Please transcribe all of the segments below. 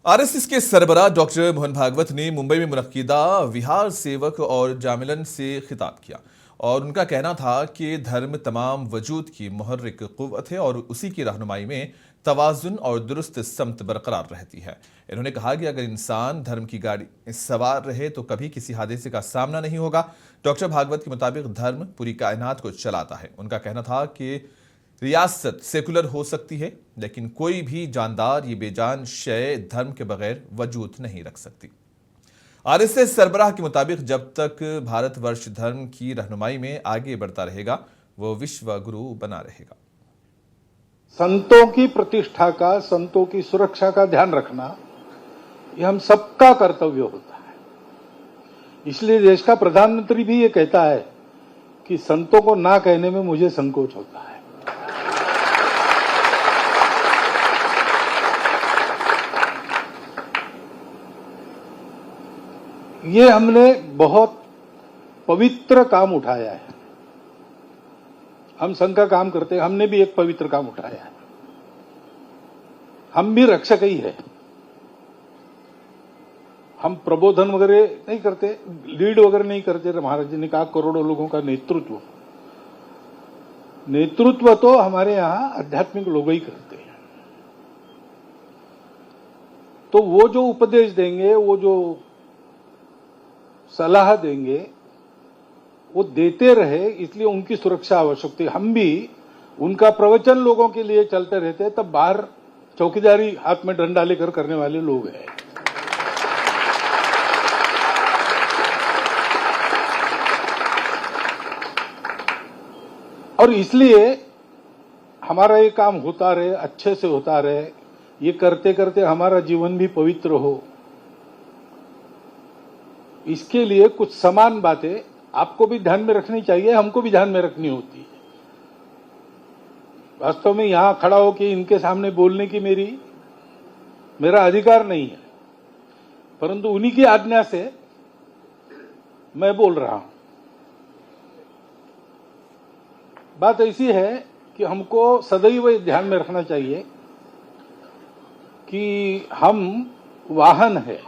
RSS के सरबराह doctor Mohan Bhagwat ने मुंबई में मुनक्किदा विहार सेवक और जामिलन से खिताब किया और उनका कहना था कि धर्म तमाम वजूद की मुहर्रिक कुव्वत है और उसी की रहनुमाई में तवाजुन और दुरुस्त समत बरकरार रहती है। इन्होंने कहा कि अगर इंसान धर्म की गाड़ी सवार रहे तो कभी किसी हादसे का सामना नहीं होगा। डॉक्टर भागवत के मुताबिक धर्म पूरी कायनात को चलाता है। उनका कहना था कि रियासत सेकुलर हो सकती है लेकिन कोई भी जानदार ये बेजान शय धर्म के बगैर वजूद नहीं रख सकती। आरएसएस सरबराह के मुताबिक जब तक भारतवर्ष धर्म की रहनुमाई में आगे बढ़ता रहेगा वो विश्व गुरु बना रहेगा। संतों की प्रतिष्ठा का, संतों की सुरक्षा का ध्यान रखना ये हम सबका कर्तव्य होता है। इसलिए देश का प्रधानमंत्री भी ये कहता है कि संतों को ना कहने में मुझे संकोच होता है। ये हमने बहुत पवित्र काम उठाया है। हम संघ का काम करते हैं, हमने भी एक पवित्र काम उठाया है। हम भी रक्षक ही है। हम प्रबोधन वगैरह नहीं करते, लीड वगैरह नहीं करते। महाराज जी ने कहा करोड़ों लोगों का नेतृत्व तो हमारे यहां आध्यात्मिक लोग ही करते हैं। तो वो जो उपदेश देंगे, वो जो सलाह देंगे, वो देते रहे, इसलिए उनकी सुरक्षा आवश्यक थी। हम भी उनका प्रवचन लोगों के लिए चलते रहते, तब बाहर चौकीदारी हाथ में डंडा लेकर करने वाले लोग हैं। और इसलिए हमारा ये काम होता रहे, अच्छे से होता रहे। ये करते करते हमारा जीवन भी पवित्र हो, इसके लिए कुछ समान बातें आपको भी ध्यान में रखनी चाहिए, हमको भी ध्यान में रखनी होती है। वास्तव में यहां खड़ा होकर इनके सामने बोलने की मेरा अधिकार नहीं है, परंतु उन्हीं की आज्ञा से मैं बोल रहा हूं। बात ऐसी है कि हमको सदैव ध्यान में रखना चाहिए कि हम वाहन है।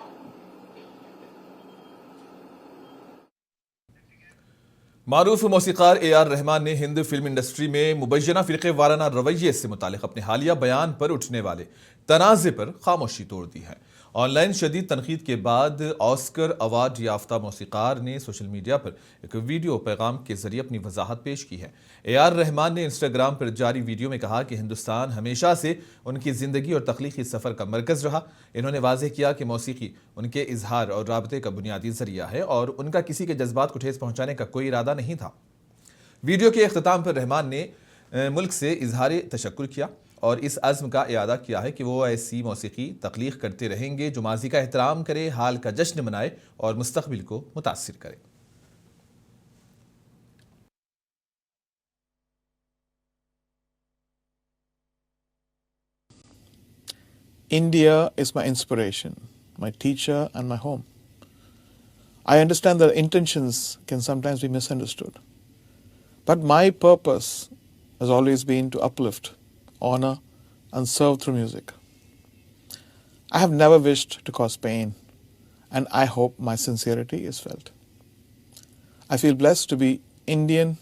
मारूफ मौसीकार AR रहमान ने हिंद फिल्म इंडस्ट्री में मुबैना फिरके वाराना रवैये से मुतालिक अपने हालिया बयान पर उठने वाले तनाज़े पर खामोशी तोड़ दी है। ऑनलाइन शदीद तनकीद के बाद ऑस्कर अवार्ड याफ्ता मौसीकार ने सोशल मीडिया पर एक वीडियो पैगाम के जरिए अपनी वजाहत पेश की है। AR रहमान ने इंस्टाग्राम पर जारी वीडियो में कहा कि हिंदुस्तान हमेशा से उनकी जिंदगी और तख्लीकी सफर का मरकज रहा। इन्होंने वाज़ेह किया कि मौसीकी उनके इजहार और राबते का बुनियादी जरिया है और उनका किसी के जज्बात को ठेस पहुंचाने का कोई इरादा नहीं था। वीडियो के अख्ताम पर रहमान ने मुल्क से इजहार तशक्कुर किया और इस अज़्म का इयादा किया है कि वो ऐसी मौसीकी तख्लीक करते रहेंगे जो माजी का एहतराम करे, हाल का जश्न मनाए और मुस्तकबिल को मुतासिर करे। India is my inspiration, my teacher and my home. I understand that intentions can sometimes be misunderstood. But my purpose has always been to uplift, honor and serve through music. I have never wished to cause pain and I hope my sincerity is felt. I feel blessed to be Indian,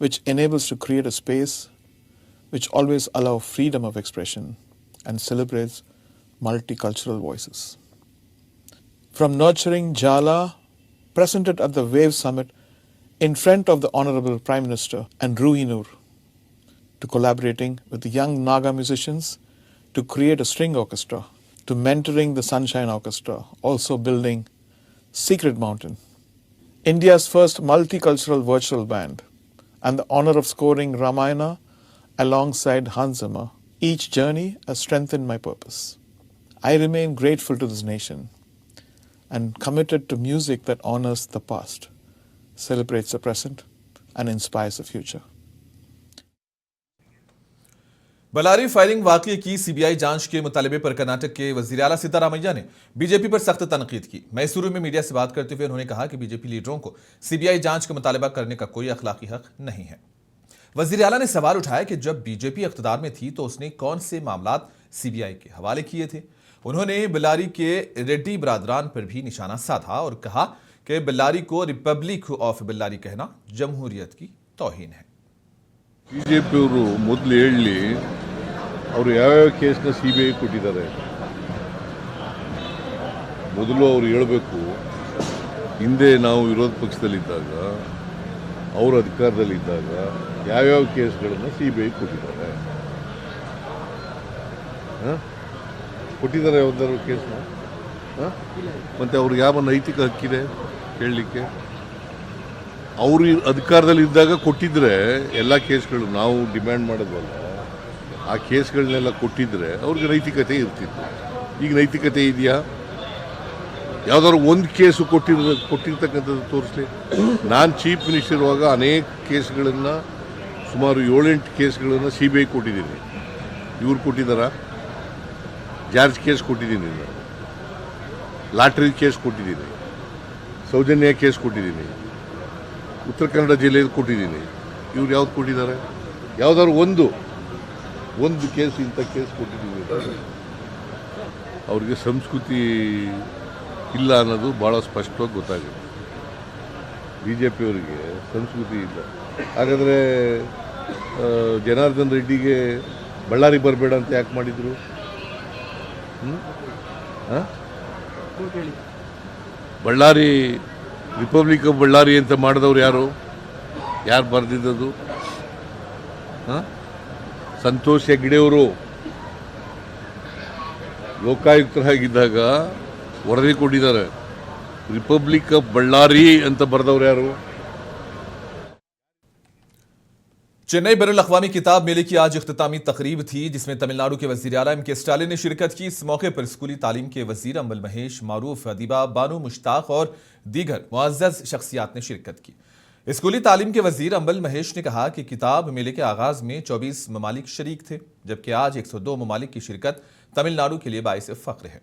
which enables to create a space which always allows freedom of expression and celebrates multicultural voices. From nurturing Jala, presented at the Wave Summit in front of the Honorable Prime Minister and Ruhi Noor, to collaborating with the young Naga musicians to create a string orchestra, to mentoring the Sunshine Orchestra, also building Secret Mountain, India's first multicultural virtual band, and the honor of scoring Ramayana alongside Hans Zimmer. Each journey has strengthened my purpose. I remain grateful to this nation and committed to music that honors the past, celebrates the present, and inspires the future. Bellary firing वाकये की CBI जांच के मुतालबे पर कर्नाटक के वजीर आला सिद्धारामैया ने BJP पर सख्त तनकीद की। मैसूरू में मीडिया से बात करते हुए उन्होंने कहा कि बीजेपी लीडरों को सीबीआई जांच का मुतालबा करने का कोई अखलाकी हक नहीं है। वजीर आला ने सवाल उठाया कि जब बीजेपी इख्तिदार में थी तो उसने कौन से मामलात सीबीआई के हवाले किए थे। उन्होंने बेल्लारी के रेड्डी बरादरान पर भी निशाना साधा और कहा कि बेल्लारी को रिपब्लिक ऑफ बेल्लारी कहना जमहूरियत की तौहीन है। ಬಿಜೆಪಿಯವರು ಮೊದಲು ಹೇಳಲಿ ಅವರು ಯಾವ್ಯಾವ ಕೇಸ್ನ ಸಿಬಿಐ ಕೊಟ್ಟಿದ್ದಾರೆ ಮೊದಲು ಅವರು ಹೇಳಬೇಕು. ಹಿಂದೆ ನಾವು ವಿರೋಧ ಪಕ್ಷದಲ್ಲಿದ್ದಾಗ ಅವರು ಅಧಿಕಾರದಲ್ಲಿದ್ದಾಗ ಯಾವ್ಯಾವ ಕೇಸ್ಗಳನ್ನು ಸಿಬಿಐ ಕೊಟ್ಟಿದ್ದಾರೆ ಕೊಟ್ಟಿದ್ದಾರೆ ಯಾವ್ದಾದ್ರು ಕೇಸ್ನ ಮತ್ತೆ ಅವ್ರಿಗೆ ಯಾವ ನೈತಿಕ ಹಕ್ಕಿದೆ ಹೇಳಲಿಕ್ಕೆ? ಅವರು ಅಧಿಕಾರದಲ್ಲಿದ್ದಾಗ ಕೊಟ್ಟಿದ್ರೆ ಎಲ್ಲ ಕೇಸ್ಗಳು ನಾವು ಡಿಮ್ಯಾಂಡ್ ಮಾಡೋದಲ್ಲ, ಆ ಕೇಸ್ಗಳನ್ನೆಲ್ಲ ಕೊಟ್ಟಿದ್ರೆ ಅವ್ರಿಗೆ ನೈತಿಕತೆ ಇರ್ತಿತ್ತು. ಈಗ ನೈತಿಕತೆ ಇದೆಯಾ? ಯಾವ್ದಾದ್ರು ಒಂದು ಕೇಸು ಕೊಟ್ಟಿರ್ತಕ್ಕಂಥದ್ದು ತೋರಿಸ್ಲಿ. ನಾನು ಚೀಫ್ ಮಿನಿಸ್ಟರ್ ಇರುವಾಗ ಅನೇಕ ಕೇಸ್ಗಳನ್ನು, ಸುಮಾರು 7-8 ಕೇಸ್ಗಳನ್ನು ಸಿಬಿಐ ಕೊಟ್ಟಿದ್ದೀನಿ. ಇವ್ರು ಕೊಟ್ಟಿದ್ದಾರಾ? ಜಾರ್ಜ್ ಕೇಸ್ ಕೊಟ್ಟಿದ್ದೀನಿ, ಲಾಟ್ರಿ ಕೇಸ್ ಕೊಟ್ಟಿದ್ದೀನಿ, ಸೌಜನ್ಯ ಕೇಸ್ ಕೊಟ್ಟಿದ್ದೀನಿ, ಉತ್ತರ ಕನ್ನಡ ಜಿಲ್ಲೆಯಲ್ಲಿ ಕೊಟ್ಟಿದ್ದೀನಿ. ಇವ್ರು ಯಾವ್ದು ಕೊಟ್ಟಿದ್ದಾರೆ? ಯಾವ್ದಾದ್ರು ಒಂದು ಕೇಸ್, ಇಂಥ ಕೇಸ್ ಕೊಟ್ಟಿದ್ದೀನಿ. ಅವ್ರಿಗೆ ಸಂಸ್ಕೃತಿ ಇಲ್ಲ ಅನ್ನೋದು ಭಾಳ ಸ್ಪಷ್ಟವಾಗಿ ಗೊತ್ತಾಗುತ್ತೆ. BJP-ಅವರಿಗೆ ಸಂಸ್ಕೃತಿ ಇಲ್ಲ. ಹಾಗಾದರೆ ಜನಾರ್ದನ್ ರೆಡ್ಡಿಗೆ ಬಳ್ಳಾರಿ ಬರಬೇಡ ಅಂತ ಯಾಕೆ ಮಾಡಿದರು? ಬಳ್ಳಾರಿ ರಿಪಬ್ಲಿಕ್ ಆಫ್ ಬಳ್ಳಾರಿ ಅಂತ ಮಾಡಿದವ್ರು ಯಾರು ಬರೆದಿದ್ದದು? ಸಂತೋಷ್ ಹೆಗ್ಡೆಯವರು ಲೋಕಾಯುಕ್ತರಾಗಿದ್ದಾಗ ವರದಿ ಕೊಟ್ಟಿದ್ದಾರೆ. ರಿಪಬ್ಲಿಕ್ ಆಫ್ ಬಳ್ಳಾರಿ ಅಂತ ಬರೆದವ್ರು ಯಾರು? चेन्नई बैरुल अक़वामी किताब मेले की आज इख्तितामी तकरीब थी, जिसमें तमिलनाडु के वज़ीर आला M.K. स्टालिन ने शिरकत की। इस मौके पर स्कूली तालीम के वज़ीर अम्बल महेश, मारूफ अदीबा बानू मुश्ताक और दीगर मुअज़्ज़ज़ शख्सियात ने शिरकत की। स्कूली तालीम के वज़ीर अम्बल महेश ने कहा कि किताब मेले के आगाज़ में 24 ममालिक शरीक थे, जबकि आज 102 ममालिक की शिरकत तमिलनाडु के लिए बाइस फ़ख्र है।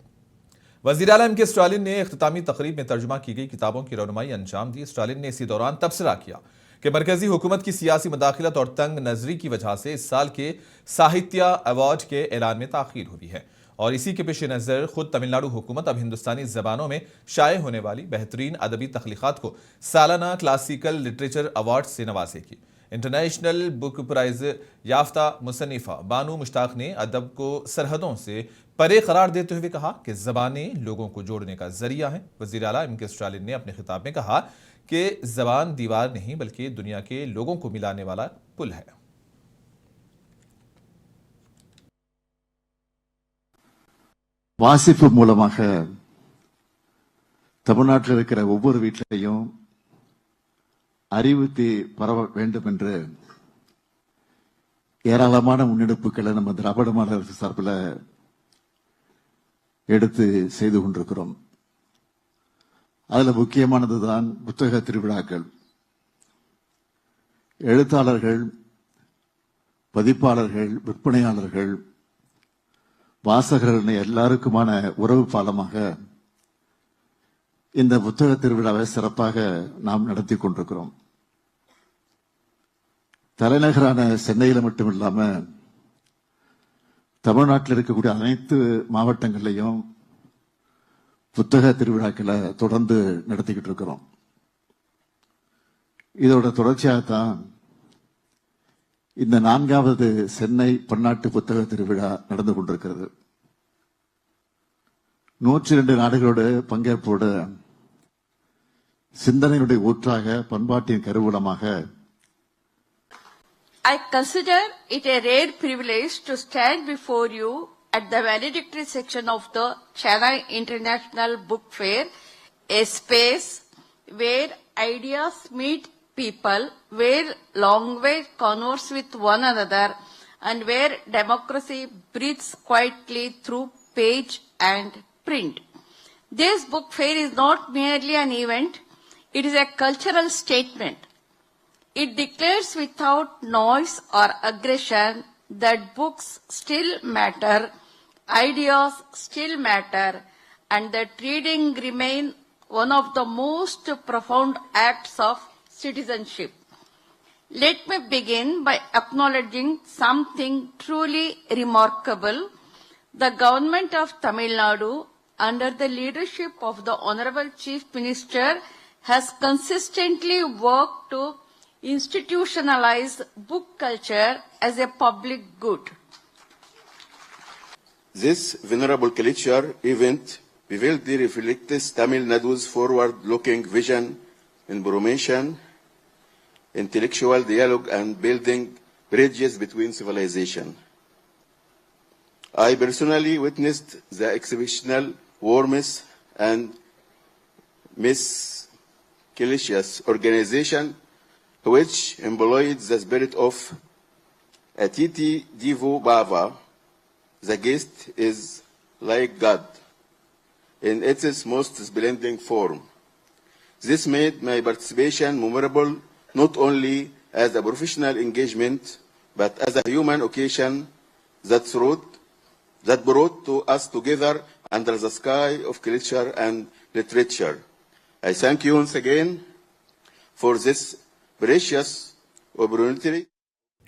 वज़ीर आला M.K. स्टालिन ने इख्तितामी तकरीब में तर्जुमा की गई किताबों की रौनुमाई अंजाम दी। स्टालिन ने इसी दौरान तबसरा किया कि मरकजी हुकूमत की सियासी मुदाखलत और तंग नजरी की वजह से इस साल के साहित्य अवार्ड के ऐलान में ताख़ीर हुई है और इसी के पेश नज़र खुद तमिलनाडु हुकूमत अब हिंदुस्तानी ज़बानों में शाये होने वाली बेहतरीन अदबी तख्लीक़ात को सालाना क्लासिकल लिटरेचर अवार्ड से नवाजेगी। इंटरनेशनल बुक प्राइज़ याफ्ता मुसन्निफ़ा बानू मुश्ताक ने अदब को सरहदों से परे करार देते हुए कहा कि ज़बानें लोगों को जोड़ने का जरिया हैं। वज़ीर आला M.K. स्टालिन ने अपने खिताब में कहा कि ज़बान दीवार नहीं बल्कि दुनिया के लोगों को मिलाने वाला पुल है। வாசிப்பு மூலமாக தமிழ்நாட்டில் இருக்கிற ஒவ்வொரு வீட்டிலையும் அறிவு பரவ வேண்டும் என்று ஏராளமான முன்னெடுப்புகளை நம்ம திராவிட மாடல் அரசு சார்பில் எடுத்து செய்து கொண்டிருக்கிறோம். அதுல முக்கியமானதுதான் புத்தக திருவிழாக்கள். எழுத்தாளர்கள், பதிப்பாளர்கள், விற்பனையாளர்கள், வாசகர்கள் எல்லாருக்குமான உறவு பாலமாக இந்த புத்தக திருவிழாவை சிறப்பாக நாம் நடத்தி கொண்டிருக்கிறோம். தலைநகரான சென்னையில மட்டும் இல்லாம தமிழ்நாட்டில் இருக்கக்கூடிய அனைத்து மாவட்டங்களையும் புத்தக திருவிழாக்களை தொடர்ந்து நடத்திக்கிட்டு இருக்கிறோம். இதோட தொடர்ச்சியாகத்தான் இந்த 4வது சென்னை பன்னாட்டு புத்தக திருவிழா நடந்து கொண்டிருக்கிறது. 102 நாடுகளோட பங்கேற்போடு சிந்தனையுடைய ஊற்றாக, பண்பாட்டின் கருவூலமாக I consider it a rare privilege to stand before you at the valedictory section of the Chennai International Book Fair, a space where ideas meet people, where language converse with one another, and where democracy breathes quietly through page and print. This book fair is not merely an event, it is a cultural statement. It declares without noise or aggression that books still matter, ideas still matter, and that reading remains one of the most profound acts of citizenship. Let me begin by acknowledging something truly remarkable. The government of Tamil Nadu, under the leadership of the Honorable Chief Minister, has consistently worked to institutionalize book culture as a public good. This venerable culture event vividly reflects Tamil Nadu's forward-looking vision in promotion, intellectual dialogue, and building bridges between civilizations. I personally witnessed the exceptional warmth and miscellaneous organization which employed the spirit of Atiti Devo Bhava. The guest is like God in its most splendid form. This made my participation memorable not only as a professional engagement, but as a human occasion that brought to us together under the sky of culture and literature. I thank you once again for this precious opportunity.